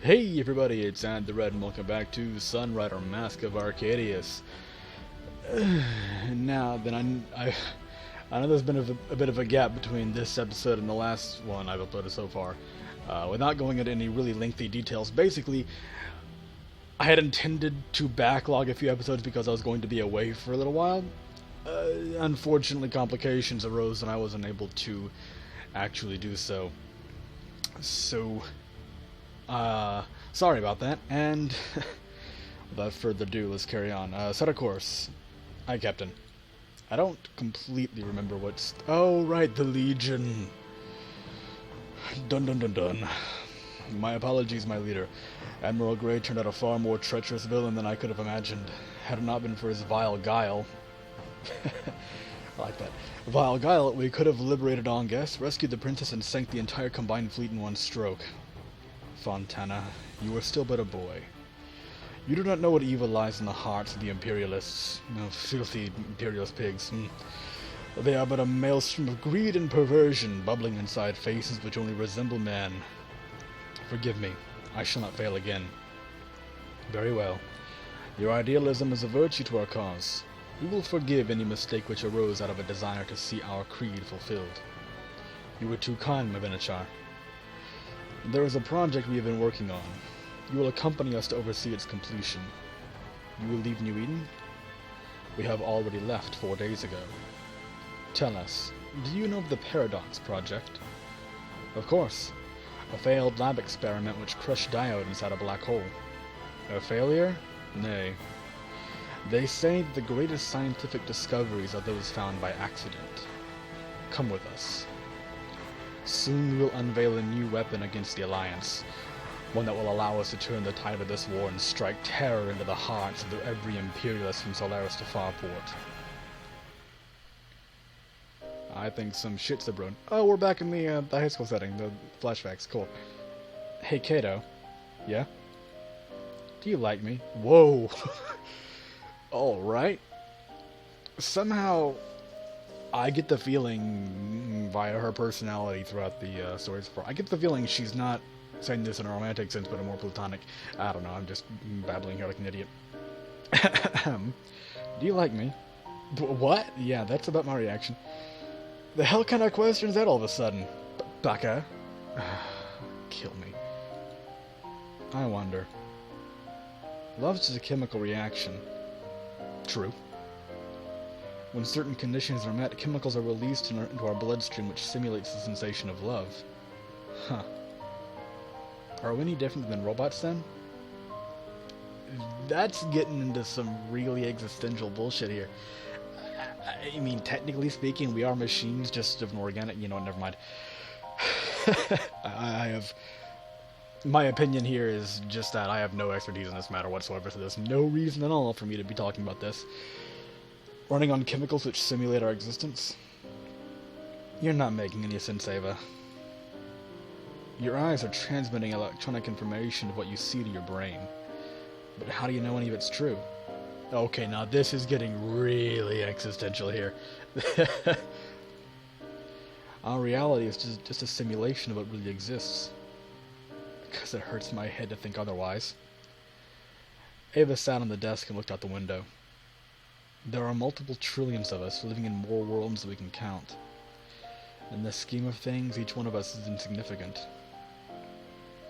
Hey everybody, it's the Red and welcome back to Sunrider Mask of Arcadius. Now then, I know there's been a bit of a gap between this episode and the last one I've uploaded so far. Without going into any really lengthy details, basically, I had intended to backlog a few episodes because I was going to be away for a little while. Unfortunately, complications arose and I wasn't able to actually do so. Sorry about that, and without further ado, let's carry on. Set a course. Hi, Captain. I don't completely remember what's... Oh, right, the Legion. Dun dun dun dun. My apologies, my leader. Admiral Grey turned out a far more treacherous villain than I could have imagined. Had it not been for his vile guile... I like that. Vile guile, we could have liberated Onguess, rescued the princess, and sank the entire combined fleet in one stroke. Fontana, you are still but a boy. You do not know what evil lies in the hearts of the Imperialists. No, filthy imperialist pigs. They are but a maelstrom of greed and perversion, bubbling inside faces which only resemble man. Forgive me, I shall not fail again. Very well. Your idealism is a virtue to our cause. We will forgive any mistake which arose out of a desire to see our creed fulfilled. You were too kind, my Venachar. There is a project we have been working on. You will accompany us to oversee its completion. You will leave New Eden? We have already left 4 days ago. Tell us, do you know of the Paradox Project? Of course. A failed lab experiment which crushed Diode inside a black hole. A failure? Nay. They say the greatest scientific discoveries are those found by accident. Come with us. Soon we will unveil a new weapon against the Alliance, one that will allow us to turn the tide of this war and strike terror into the hearts of every Imperialist from Solaris to Farport. I think some shit's abroad. Oh, we're back in the high school setting, the flashbacks, cool. Hey, Kato. Yeah? Do you like me? Whoa! Alright. Somehow... I get the feeling, via her personality throughout the stories, I get the feeling she's not saying this in a romantic sense, but a more platonic. I don't know, I'm just babbling here like an idiot. Do you like me? What? Yeah, that's about my reaction. The hell kind of question is that all of a sudden? Baka? Kill me. I wonder. Love's just a chemical reaction. True. When certain conditions are met, chemicals are released into our bloodstream which simulates the sensation of love. Huh. Are we any different than robots then? That's getting into some really existential bullshit here. I mean, technically speaking, we are machines, just of an organic... You know, never mind. I have... My opinion here is just that I have no expertise in this matter whatsoever, so there's no reason at all for me to be talking about this. Running on chemicals which simulate our existence? You're not making any sense, Ava. Your eyes are transmitting electronic information of what you see to your brain. But how do you know any of it's true? Okay, now this is getting really existential here. Our reality is just a simulation of what really exists. Because it hurts my head to think otherwise. Ava sat on the desk and looked out the window. There are multiple trillions of us living in more worlds than we can count. In the scheme of things, each one of us is insignificant.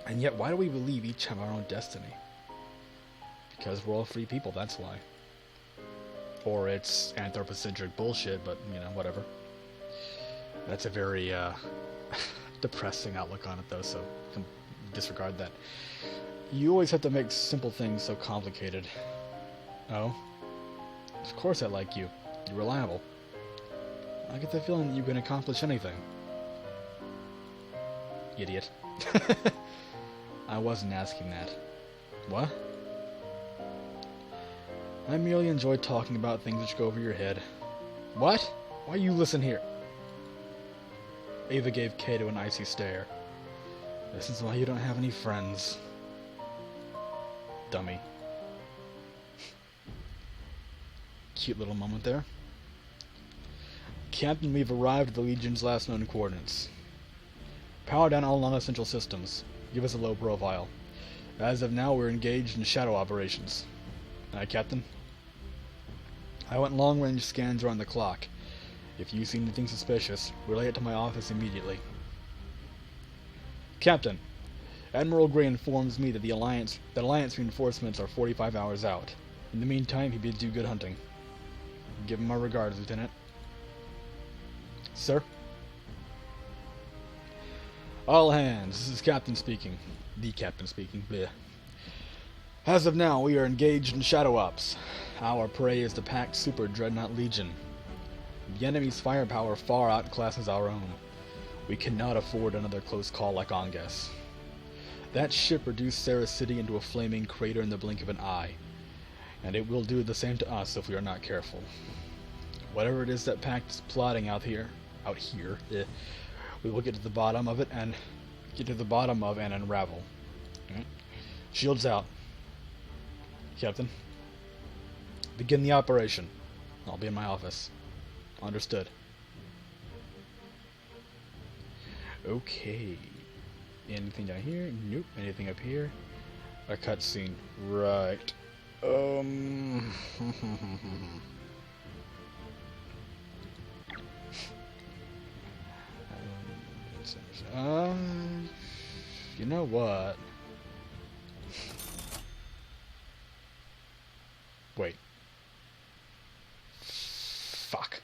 And yet, why do we believe each have our own destiny? Because we're all free people, that's why. Or it's anthropocentric bullshit, but, you know, whatever. That's a very, depressing outlook on it, though, so disregard that. You always have to make simple things so complicated. Oh? Of course I like you. You're reliable. I get the feeling that you can accomplish anything. Idiot. I wasn't asking that. What? I merely enjoy talking about things which go over your head. What? Why you listen here? Ava gave Kato an icy stare. This is why you don't have any friends. Dummy. Cute little moment there. Captain, we've arrived at the Legion's last known coordinates. Power down all non-essential systems. Give us a low profile. As of now, we're engaged in shadow operations. Captain? I want long-range scans around the clock. If you see anything suspicious, relay it to my office immediately. Captain, Admiral Gray informs me that the Alliance reinforcements are 45 hours out. In the meantime, he bids you good hunting. Give him my regards, Lieutenant. Sir? All hands, this is Captain speaking. The Captain speaking. Blech. As of now, we are engaged in shadow ops. Our prey is the packed Super Dreadnought Legion. The enemy's firepower far outclasses our own. We cannot afford another close call like Ongus. That ship reduced Sarah City into a flaming crater in the blink of an eye, and it will do the same to us if we are not careful. Whatever it is that Pact is plotting out here, we will get to the bottom of it and unravel. Right. Shields out. Captain. Begin the operation. I'll be in my office. Understood. Okay. Anything down here? Nope. Anything up here? A cutscene. Right. You know what? Wait. Fuck.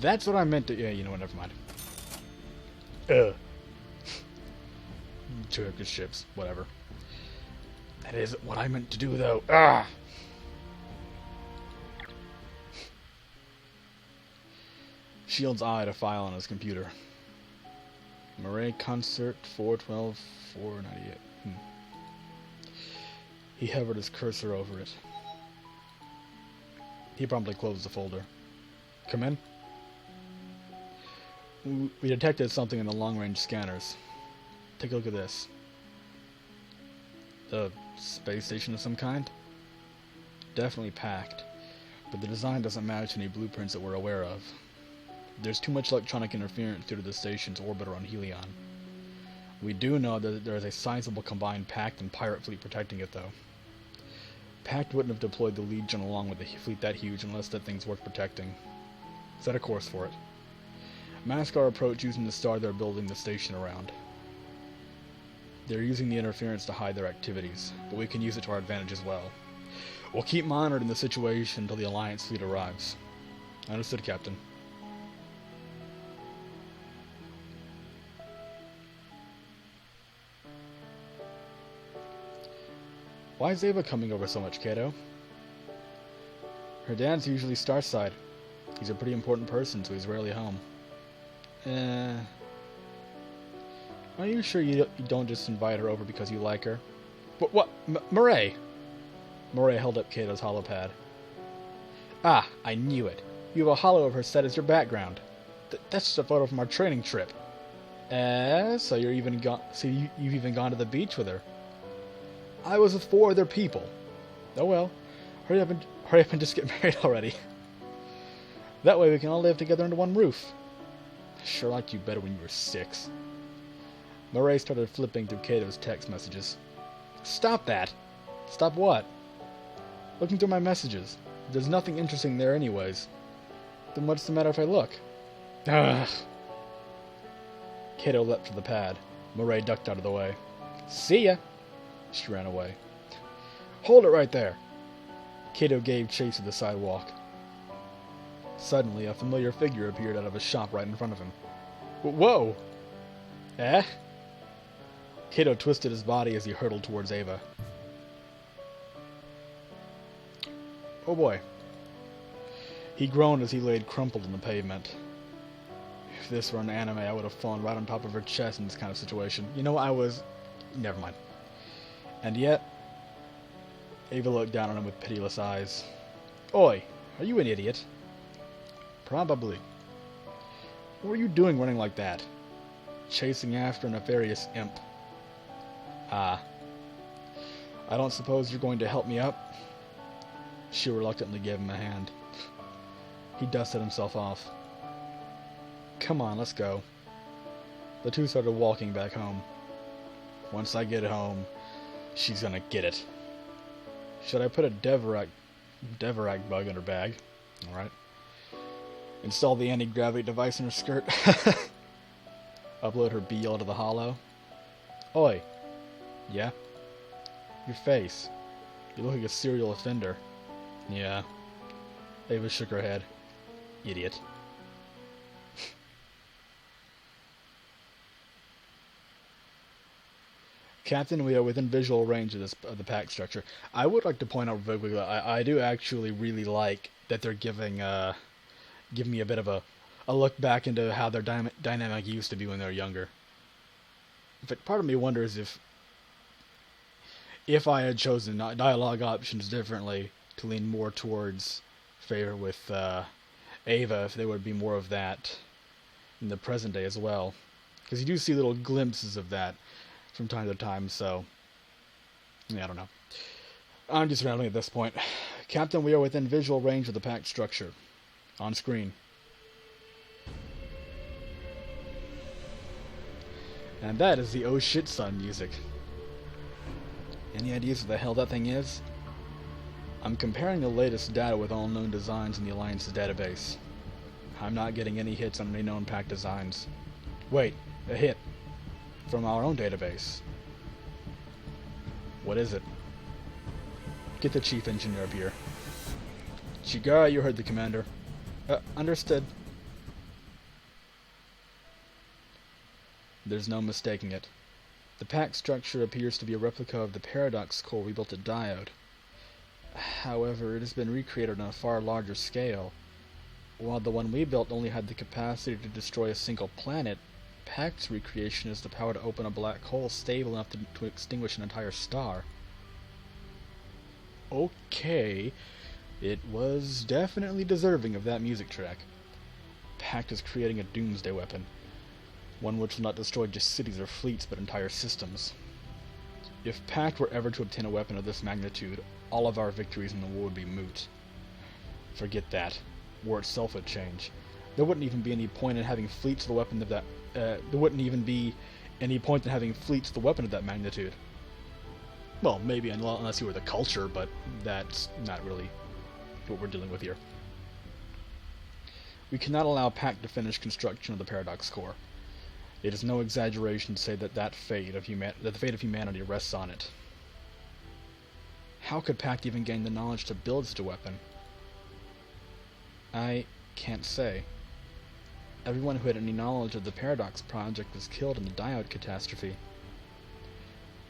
That's what I meant to... Yeah, you know what, never mind. Turkish ships, whatever. That isn't what I meant to do, though. Ah! Shield's eyed a file on his computer. Murray Concert 412-498. He hovered his cursor over it. He promptly closed the folder. Come in. We detected something in the long-range scanners. Take a look at this. A space station of some kind? Definitely packed, but the design doesn't match any blueprints that we're aware of. There's too much electronic interference due to the station's orbit around Helion. We do know that there is a sizable combined Pact and pirate fleet protecting it, though. Pact wouldn't have deployed the Legion along with a fleet that huge unless that thing's worth protecting. Set a course for it. Mask our approach using the star they're building the station around. They're using the interference to hide their activities, but we can use it to our advantage as well. We'll keep monitoring the situation until the Alliance fleet arrives. Understood, Captain. Why is Ava coming over so much, Kato? Her dad's usually Starside. He's a pretty important person, so he's rarely home. Are you sure you don't just invite her over because you like her? What? Murray! Murray held up Kato's holopad. Ah, I knew it. You have a holo of her set as your background. That's just a photo from our training trip. So you've even gone to the beach with her. I was with 4 other people. Oh well. Hurry up and just get married already. That way we can all live together under one roof. I sure liked you better when you were 6. Murray started flipping through Kato's text messages. Stop that! Stop what? Looking through my messages. There's nothing interesting there anyways. Then what's the matter if I look? Ugh. Kato leapt for the pad. Murray ducked out of the way. See ya! She ran away. Hold it right there! Kato gave chase to the sidewalk. Suddenly, a familiar figure appeared out of a shop right in front of him. Whoa! Eh? Kato twisted his body as he hurtled towards Ava. Oh boy. He groaned as he laid crumpled on the pavement. If this were an anime, I would have fallen right on top of her chest in this kind of situation. You know, never mind. And yet, Ava looked down on him with pitiless eyes. Oi, are you an idiot? Probably. What were you doing running like that? Chasing after a nefarious imp. Ah. I don't suppose you're going to help me up? She reluctantly gave him a hand. He dusted himself off. Come on, let's go. The two started walking back home. Once I get home, she's gonna get it. Should I put a Devorak bug in her bag? Alright. Install the anti-gravity device in her skirt. Upload her BL to the hollow. Oi. Yeah? Your face. You look like a serial offender. Yeah. Ava shook her head. Idiot. Captain, we are within visual range of the pack structure. I would like to point out very quickly, I do actually really like that they're giving me a bit of a look back into how their dynamic used to be when they were younger. But part of me wonders if I had chosen dialogue options differently to lean more towards favor with Ava, if there would be more of that in the present day as well. Because you do see little glimpses of that from time to time, so yeah, I don't know. I'm just rambling at this point. Captain, we are within visual range of the packed structure. On screen. And that is the oh shit son music. Any ideas what the hell that thing is? I'm comparing the latest data with all known designs in the Alliance's database. I'm not getting any hits on any known pack designs. Wait, a hit. From our own database. What is it? Get the chief engineer up here. Chigara, you heard the commander. Understood. There's no mistaking it. The pack structure appears to be a replica of the paradox core we built at Diode. However, it has been recreated on a far larger scale. While the one we built only had the capacity to destroy a single planet, Pact's recreation has the power to open a black hole stable enough to extinguish an entire star. Okay, it was definitely deserving of that music track. Pact is creating a doomsday weapon, one which will not destroy just cities or fleets, but entire systems. If Pact were ever to obtain a weapon of this magnitude, all of our victories in the war would be moot. Forget that. War itself would change. There wouldn't even be any point in having fleets of the weapon of that. There wouldn't even be any point in having fleets the weapon of that magnitude. Well, maybe unless you were the culture, but that's not really what we're dealing with here. We cannot allow Pact to finish construction of the Paradox Core. It is no exaggeration to say that the fate of humanity rests on it. How could Pact even gain the knowledge to build such a weapon? I can't say. Everyone who had any knowledge of the Paradox project was killed in the Diode catastrophe.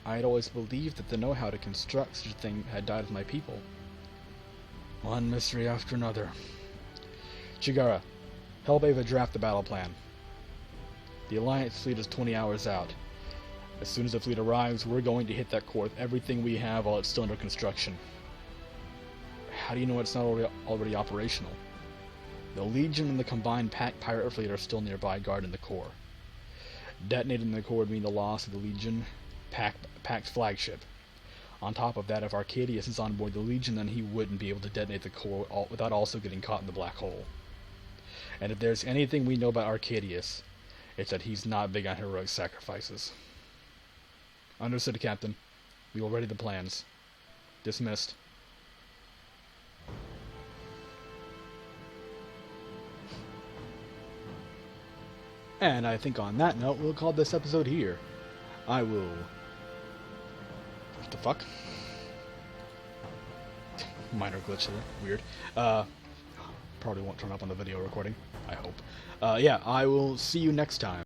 I had always believed that the know-how to construct such a thing had died with my people. One mystery after another. Chigara, help Ava draft the battle plan. The Alliance fleet is 20 hours out. As soon as the fleet arrives, we're going to hit that core with everything we have while it's still under construction. How do you know it's not already operational? The Legion and the combined Pact pirate fleet are still nearby guarding the core. Detonating the core would mean the loss of the Legion, Pact's flagship. On top of that, if Arcadius is on board the Legion, then he wouldn't be able to detonate the core without also getting caught in the black hole. And if there's anything we know about Arcadius, it's that he's not big on heroic sacrifices. Understood, Captain. We will ready the plans. Dismissed. And I think on that note, we'll call this episode here. I will... What the fuck? Minor glitch there. Weird. Probably won't turn up on the video recording. I hope. Yeah, I will see you next time.